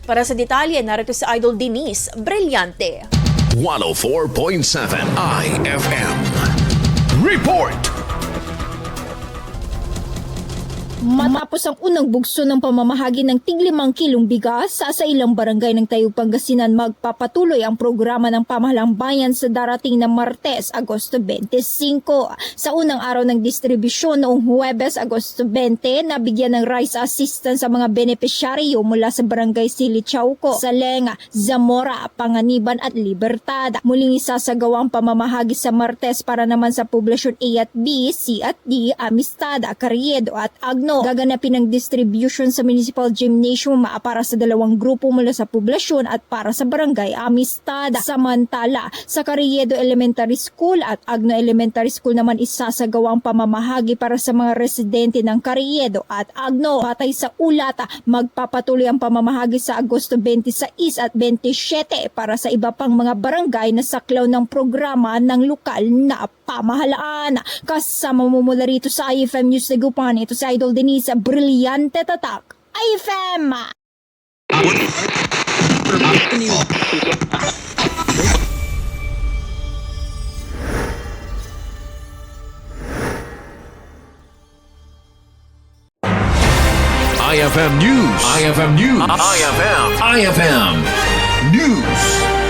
Para sa detalye, narito si Idol Denise Brillante. 104.7 IFM. Report! Matapos ang unang bugso ng pamamahagi ng tig-5 kilong bigas sa ilang barangay ng Tayug, Pangasinan, magpapatuloy ang programa ng Pamahalang Bayan sa darating na Martes, Agosto 25. Sa unang araw ng distribusyon noong Huwebes, Agosto 20, nabigyan ng rice assistance sa mga benepisyaryo mula sa barangay Sili Chauco, Salenga, Zamora, Panganiban at Libertad. Muling isasagawa ang pamamahagi sa Martes para naman sa poblasyon A at B, C at D, Amistad, Carriedo at Agno. Gaganapin ang distribution sa Municipal Gymnasium para sa 2 grupo mula sa poblasyon at para sa barangay Amistad. Samantala, sa Carriedo Elementary School at Agno Elementary School naman isasagawa ang pamamahagi para sa mga residente ng Carriedo at Agno. Batay sa ulat, magpapatuloy ang pamamahagi sa Agosto 26 at 27 para sa iba pang mga barangay na saklaw ng programa ng lokal na pamahalaan. Kasama mo mula rito sa IFM News Dagupan, ito si Idol Denise Brillante Tatak, IFM! IFM News. IFM News. IFM News.